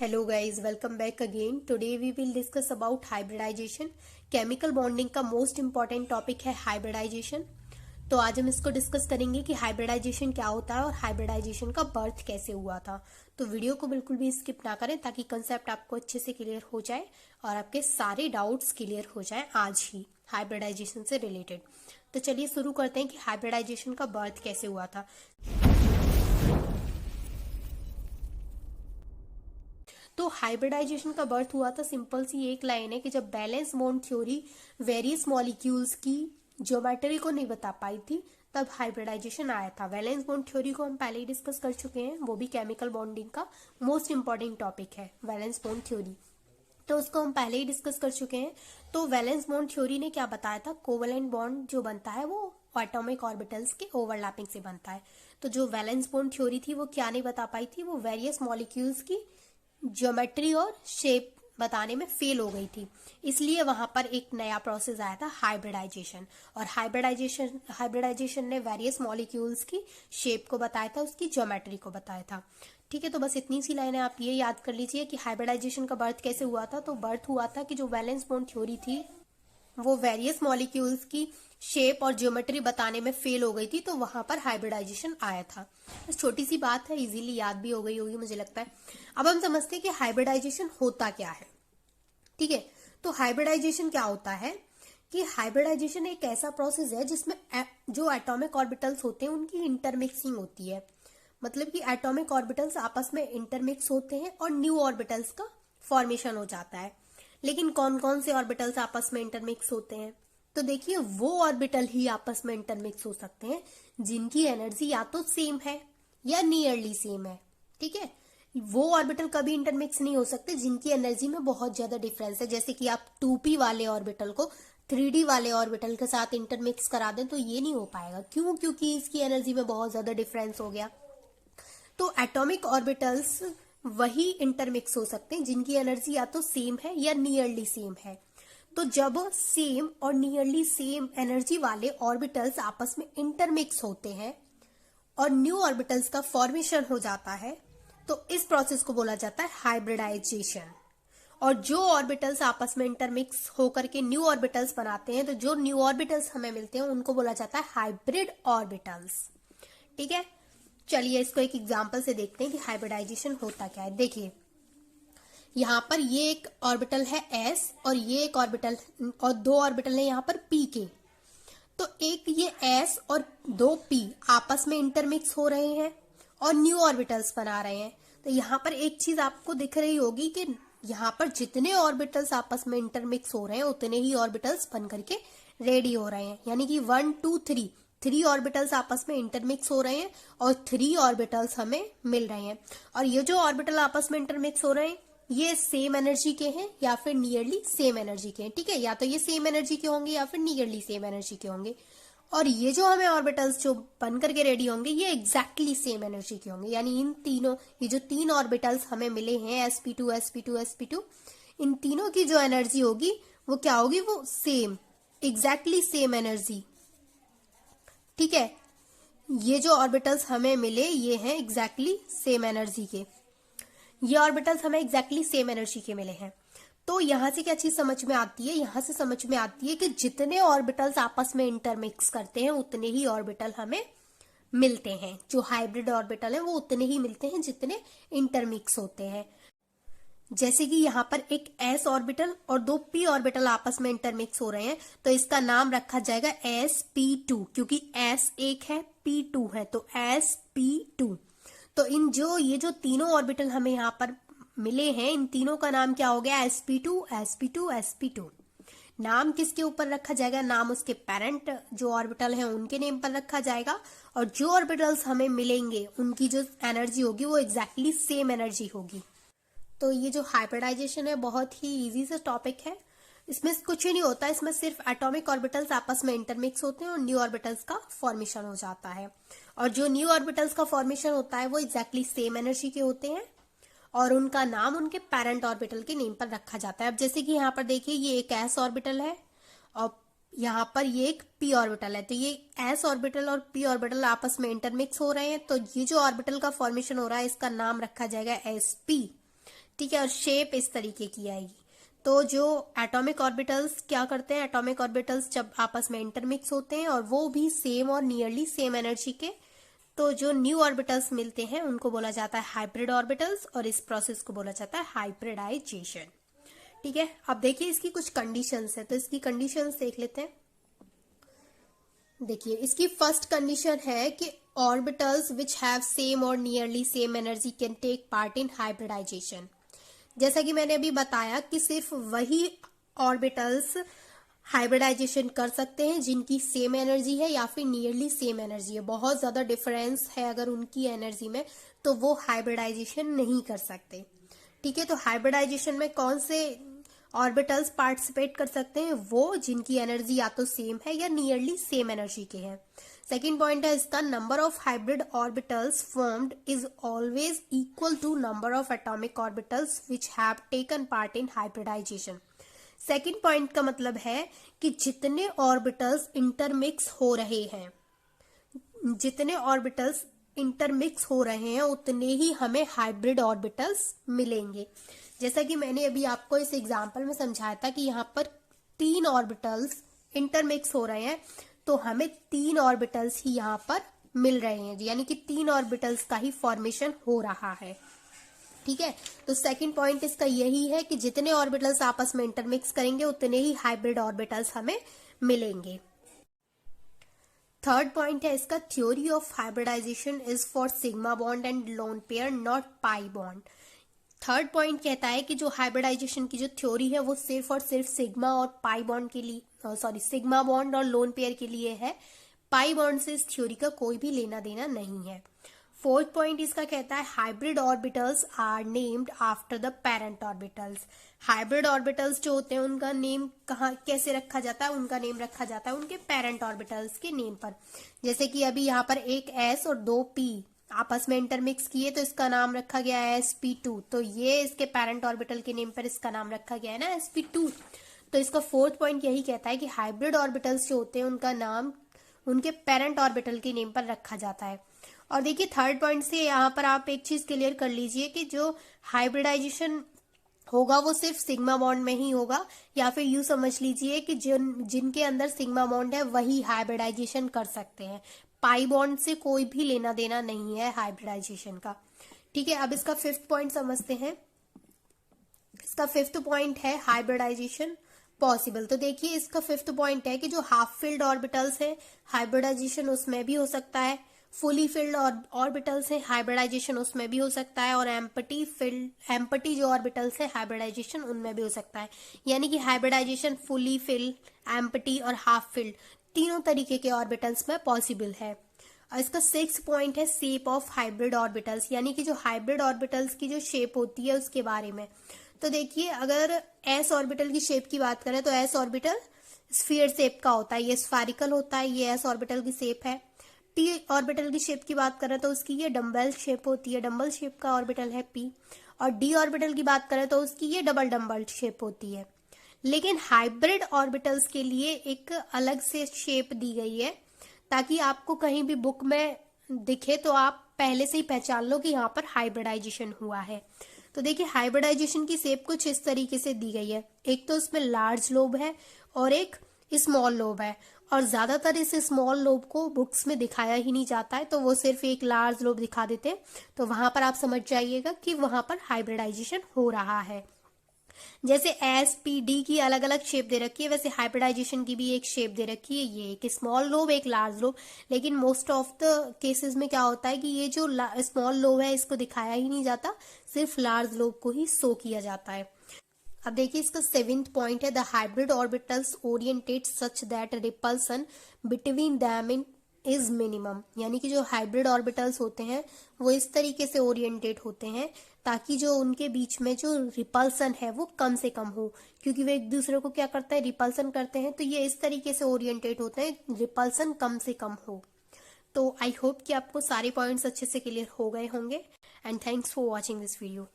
Hello guys, welcome back again. Today we will discuss about hybridization. Chemical bonding का most important topic है hybridisation. तो आज हम इसको डिस्कस करेंगे कि हाइब्रिडाइजेशन क्या होता है और हाइब्रिडाइजेशन का बर्थ कैसे हुआ था. तो वीडियो को बिल्कुल भी स्किप ना करें ताकि कंसेप्ट आपको अच्छे से क्लियर हो जाए और आपके सारे डाउट्स क्लियर हो जाए आज ही हाइब्रिडाइजेशन से रिलेटेड. तो चलिए शुरू करते हैं कि हाइब्रिडाइजेशन का बर्थ कैसे हुआ था. तो हाइब्रिडाइजेशन का बर्थ हुआ था, सिंपल सी एक लाइन है कि जब valence bond theory various molecules की ज्योमेट्री को नहीं बता पाई थी तब हाइब्रिडाइजेशन आया था. वैलेंस बॉन्ड थ्योरी को हम पहले ही डिस्कस कर चुके हैं, वो भी केमिकल बॉन्डिंग का मोस्ट इंपॉर्टेंट टॉपिक है वैलेंस बॉन्ड थ्योरी. तो उसको हम पहले ही डिस्कस कर चुके हैं. तो वैलेंस बॉन्ड थ्योरी ने क्या बताया था, कोवेलेंट बॉन्ड जो बनता है वो एटॉमिक ऑर्बिटल्स के ओवरलैपिंग से बनता है. तो जो वैलेंस बॉन्ड थ्योरी थी वो क्या नहीं बता पाई थी, वो वेरियस मॉलिक्यूल्स की ज्योमेट्री और शेप बताने में फेल हो गई थी. इसलिए वहां पर एक नया प्रोसेस आया था हाइब्रिडाइजेशन. और हाइब्रिडाइजेशन ने वेरियस मॉलिक्यूल्स की शेप को बताया था, उसकी ज्योमेट्री को बताया था. ठीक है, तो बस इतनी सी लाइनें आप ये याद कर लीजिए कि हाइब्रिडाइजेशन का बर्थ कैसे हुआ था. तो बर्थ हुआ था कि जो वैलेंस बॉन्ड थ्योरी थी वो वेरियस मॉलिक्यूल्स की शेप और ज्योमेट्री बताने में फेल हो गई थी, तो वहां पर हाइब्रिडाइजेशन आया था. बस छोटी सी बात है, इजीली याद भी हो गई होगी मुझे लगता है. अब हम समझते हैं कि हाइब्रिडाइजेशन होता क्या है. ठीक है, तो हाइब्रिडाइजेशन क्या होता है कि हाइब्रिडाइजेशन एक ऐसा प्रोसेस है जिसमें जो एटॉमिक ऑर्बिटल्स होते हैं उनकी इंटरमिक्सिंग होती है. मतलब कि एटॉमिक ऑर्बिटल्स आपस में इंटरमिक्स होते हैं और न्यू ऑर्बिटल्स का फॉर्मेशन हो जाता है. लेकिन कौन कौन से ऑर्बिटल्स आपस में इंटरमिक्स होते हैं, तो देखिए वो ऑर्बिटल ही आपस में इंटरमिक्स हो सकते हैं जिनकी एनर्जी या तो सेम है या नियरली सेम है. ठीक है, वो ऑर्बिटल कभी इंटरमिक्स नहीं हो सकते जिनकी एनर्जी में बहुत ज्यादा डिफरेंस है. जैसे कि आप 2p वाले ऑर्बिटल को 3d वाले ऑर्बिटल के साथ इंटरमिक्स करा दें तो ये नहीं हो पाएगा. क्यों? क्योंकि इसकी एनर्जी में बहुत ज्यादा डिफरेंस हो गया. तो एटॉमिक ऑर्बिटल्स वही इंटरमिक्स हो सकते हैं जिनकी एनर्जी या तो सेम है या नियरली सेम है. तो जब सेम और नियरली सेम एनर्जी वाले ऑर्बिटल्स आपस में इंटरमिक्स होते हैं और न्यू ऑर्बिटल्स का फॉर्मेशन हो जाता है तो इस प्रोसेस को बोला जाता है हाइब्रिडाइजेशन. और जो ऑर्बिटल्स आपस में इंटरमिक्स होकर के न्यू ऑर्बिटल्स बनाते हैं, तो जो न्यू ऑर्बिटल्स हमें मिलते हैं उनको बोला जाता है हाइब्रिड ऑर्बिटल्स. ठीक है, चलिए इसको एक एग्जांपल से देखते हैं कि हाइब्रिडाइजेशन होता क्या है. देखिए यहाँ पर ये एक ऑर्बिटल है s और ये एक ऑर्बिटल और दो ऑर्बिटल है यहाँ पर p के. तो एक ये s और दो p आपस में इंटरमिक्स हो रहे हैं और न्यू ऑर्बिटल्स बना रहे हैं. तो यहाँ पर एक चीज आपको दिख रही होगी कि यहाँ पर जितने ऑर्बिटल्स आपस में इंटरमिक्स हो रहे हैं उतने ही ऑर्बिटल्स बन करके रेडी हो रहे हैं. यानी कि 1 2 3 ऑर्बिटल्स आपस में इंटरमिक्स हो रहे हैं और 3 ऑर्बिटल्स हमें मिल रहे हैं. और ये जो ऑर्बिटल आपस में इंटरमिक्स हो रहे हैं ये सेम एनर्जी के हैं या फिर नियरली सेम एनर्जी के हैं. ठीक है, या तो ये सेम एनर्जी के होंगे या फिर नियरली सेम एनर्जी के होंगे. और ये जो हमें ऑर्बिटल्स जो बन करके रेडी होंगे ये एग्जैक्टली सेम एनर्जी के होंगे. यानी इन तीनों, ये जो 3 ऑर्बिटल्स हमें मिले हैं sp2 sp2 sp2, इन तीनों की जो एनर्जी होगी वो क्या होगी, वो सेम, एग्जैक्टली सेम एनर्जी. ठीक है, ये जो ऑर्बिटल्स हमें मिले ये हैं एग्जैक्टली सेम एनर्जी के. ये ऑर्बिटल्स हमें एग्जैक्टली सेम एनर्जी के मिले हैं. तो यहां से क्या चीज समझ में आती है, यहां से समझ में आती है कि जितने ऑर्बिटल्स आपस में इंटरमिक्स करते हैं उतने ही ऑर्बिटल हमें मिलते हैं. जो हाइब्रिड ऑर्बिटल है वो उतने ही मिलते हैं जितने इंटरमिक्स होते हैं. जैसे कि यहाँ पर एक s ऑर्बिटल और दो p ऑर्बिटल आपस में इंटरमिक्स हो रहे हैं तो इसका नाम रखा जाएगा sp2, क्योंकि s एक है p2 है तो sp2. तो ये जो तीनों ऑर्बिटल हमें यहाँ पर मिले हैं इन तीनों का नाम क्या हो गया, sp2 sp2 sp2. नाम किसके ऊपर रखा जाएगा, नाम उसके पेरेंट जो ऑर्बिटल हैं उनके नेम पर रखा जाएगा. और जो ऑर्बिटल्स हमें मिलेंगे उनकी जो एनर्जी होगी वो एग्जैक्टली सेम एनर्जी होगी. तो ये जो हाइब्रिडाइजेशन है बहुत ही इजी सा टॉपिक है. इसमें कुछ ही नहीं होता, इसमें सिर्फ एटॉमिक ऑर्बिटल्स आपस में इंटरमिक्स होते हैं और न्यू ऑर्बिटल्स का फॉर्मेशन हो जाता है. और जो न्यू ऑर्बिटल्स का फॉर्मेशन होता है वो एग्जैक्टली सेम एनर्जी के होते हैं और उनका नाम उनके पेरेंट ऑर्बिटल के नेम पर रखा जाता है. अब जैसे कि यहाँ पर देखिए ये एक s ऑर्बिटल है और यहाँ पर ये एक p ऑर्बिटल है. तो ये s ऑर्बिटल और p ऑर्बिटल आपस में इंटरमिक्स हो रहे हैं तो ये जो ऑर्बिटल का फॉर्मेशन हो रहा है इसका नाम रखा जाएगा sp. ठीक है, और शेप इस तरीके की आएगी। तो जो एटॉमिक ऑर्बिटल्स क्या करते हैं, एटॉमिक ऑर्बिटल्स जब आपस में इंटरमिक्स होते हैं और वो भी सेम और नियरली सेम एनर्जी के, तो जो न्यू ऑर्बिटल्स मिलते हैं उनको बोला जाता है हाइब्रिड ऑर्बिटल्स, और इस प्रोसेस को बोला जाता है हाइब्रिडाइजेशन। ठीक है, अब देखिए इसकी कुछ कंडीशंस है, तो इसकी कंडीशंस देख लेते हैं। देखिए इसकी फर्स्ट कंडीशन है कि ऑर्बिटल्स विच हैव सेम और nearly same energy can take part in hybridisation. जैसा कि मैंने अभी बताया कि सिर्फ वही ऑर्बिटल्स हाइब्रिडाइजेशन कर सकते हैं जिनकी सेम एनर्जी है या फिर नियरली सेम एनर्जी है। बहुत ज्यादा डिफरेंस है अगर उनकी एनर्जी में, तो वो हाइब्रिडाइजेशन नहीं कर सकते। ठीक है, तो हाइब्रिडाइजेशन में कौन से ऑर्बिटल्स पार्टिसिपेट कर सकते हैं, वो जिनकी एनर्जी या तो सेम है या नियरली सेम एनर्जी के हैं। सेकेंड पॉइंट है इसका, number of hybrid orbitals formed is always equal to number of atomic orbitals which have taken part in hybridisation. Second point का मतलब है कि जितने ऑर्बिटल्स इंटरमिक्स हो रहे हैं, जितने ऑर्बिटल्स इंटरमिक्स हो रहे हैं उतने ही हमें हाइब्रिड ऑर्बिटल्स मिलेंगे। जैसा कि मैंने अभी आपको इस एग्जांपल में समझाया था कि यहाँ पर 3 ऑर्बिटल्स इंटरमिक्स हो रहे हैं, तो हमें 3 ऑर्बिटल्स ही यहाँ पर मिल रहे हैं, यानी कि 3 ऑर्बिटल्स का ही फॉर्मेशन हो रहा है। ठीक है, तो सेकंड पॉइंट इसका यही है कि जितने ऑर्बिटल्स आपस में इंटरमिक्स करेंगे उतने ही हाइब्रिड ऑर्बिटल्स हमें मिलेंगे। थर्ड पॉइंट है इसका, theory of hybridisation is for sigma bond and lone pair not pi bond. Third point कहता है कि जो हाइब्रिडाइजेशन की जो थ्योरी है वो सिर्फ और सिर्फ सिग्मा और पाई बॉन्ड के लिए, सिग्मा बॉन्ड और लोन पेयर के लिए है। पाई बॉन्ड से इस थ्योरी का कोई भी लेना देना नहीं है। फोर्थ पॉइंट इसका कहता है, hybrid orbitals are named after the parent orbitals. Hybrid orbitals जो होते हैं उनका नेम कहाँ कैसे रखा जाता है, उनका नेम रखा जाता है उनके पेरेंट ऑर्बिटल्स के नेम पर। जैसे कि अभी यहाँ पर एक s और 2 p आपस में इंटरमिक्स किए तो इसका नाम रखा गया है sp2, तो ये इसके पेरेंट ऑर्बिटल के नेम पर इसका नाम रखा गया है ना sp2। तो इसका फोर्थ पॉइंट यही कहता है कि हाइब्रिड ऑर्बिटल्स जो होते हैं उनका नाम उनके पेरेंट ऑर्बिटल के नेम पर रखा जाता है। और देखिए थर्ड पॉइंट से यहाँ पर आप एक चीज क्लियर कर लीजिए कि जो हाइब्रिडाइजेशन होगा वो सिर्फ सिग्मा बॉन्ड में ही होगा, या फिर यूं समझ लीजिए कि जिनके अंदर सिग्मा बॉन्ड है वही हाइब्रिडाइजेशन कर सकते हैं। पाई बॉन्ड से कोई भी लेना देना नहीं है हाइब्रिडाइजेशन का। ठीक है, अब इसका फिफ्थ पॉइंट समझते हैं। इसका फिफ्थ पॉइंट है हाइब्रिडाइजेशन पॉसिबल। तो देखिए इसका फिफ्थ पॉइंट है कि जो हाफ फिल्ड ऑर्बिटल्स है हाइब्रिडाइजेशन उसमें भी हो सकता है, फुली फिल्ड ऑर्बिटल्स है हाइब्रिडाइजेशन उसमें भी हो सकता है, और एम्पटी जो ऑर्बिटल्स है हाइब्रिडाइजेशन उनमें भी हो सकता है। यानी कि हाइब्रिडाइजेशन फुली फिल्ड, एम्पटी और हाफ फिल्ड तीनों तरीके के ऑर्बिटल्स में पॉसिबल है। और इसका सिक्स पॉइंट है शेप ऑफ हाइब्रिड ऑर्बिटल्स, यानी कि जो हाइब्रिड ऑर्बिटल्स की जो शेप होती है उसके बारे में। तो देखिए अगर एस ऑर्बिटल की शेप की बात करें तो एस ऑर्बिटल स्फीयर शेप का होता है, ये स्फेरिकल होता है, ये एस ऑर्बिटल की शेप है। पी ऑर्बिटल की शेप की बात करें तो उसकी ये डम्बल शेप होती है, डम्बल शेप का ऑर्बिटल है पी। और डी ऑर्बिटल की बात करें तो उसकी ये डबल शेप होती है। लेकिन हाइब्रिड ऑर्बिटल्स के लिए एक अलग से शेप दी गई है ताकि आपको कहीं भी बुक में दिखे तो आप पहले से ही पहचान लो कि यहाँ पर हाइब्रिडाइजेशन हुआ है। तो देखिए हाइब्रिडाइजेशन की शेप कुछ इस तरीके से दी गई है, एक तो इसमें लार्ज लोब है और एक स्मॉल लोब है, और ज्यादातर इस स्मॉल लोब को बुक्स में दिखाया ही नहीं जाता है, तो वो सिर्फ एक लार्ज लोब दिखा देते हैं। तो वहां पर आप समझ जाइएगा कि वहां पर हाइब्रिडाइजेशन हो रहा है। जैसे एस पी डी की अलग अलग शेप दे रखी है, वैसे हाइब्रिडाइजेशन की भी एक शेप दे रखी है, ये एक स्मॉल लोब एक लार्ज लोब। लेकिन मोस्ट ऑफ द केसेस में क्या होता है कि ये जो स्मॉल लोब है इसको दिखाया ही नहीं जाता, सिर्फ लार्ज लोब को ही शो किया जाता है। अब देखिए इसका सेवेंथ पॉइंट है, the hybrid orbitals oriented such that repulsion between them in is minimum. यानी कि जो हाइब्रिड ऑर्बिटल्स होते हैं वो इस तरीके से ओरिएंटेड होते हैं ताकि जो उनके बीच में जो रिपल्सन है वो कम से कम हो, क्योंकि वे एक दूसरे को क्या करते हैं, रिपल्सन करते हैं। तो ये इस तरीके से ओरिएंटेड होते हैं, रिपल्सन कम से कम हो। तो आई होप कि आपको सारे पॉइंट्स अच्छे से क्लियर हो गए होंगे, and thanks for watching this video.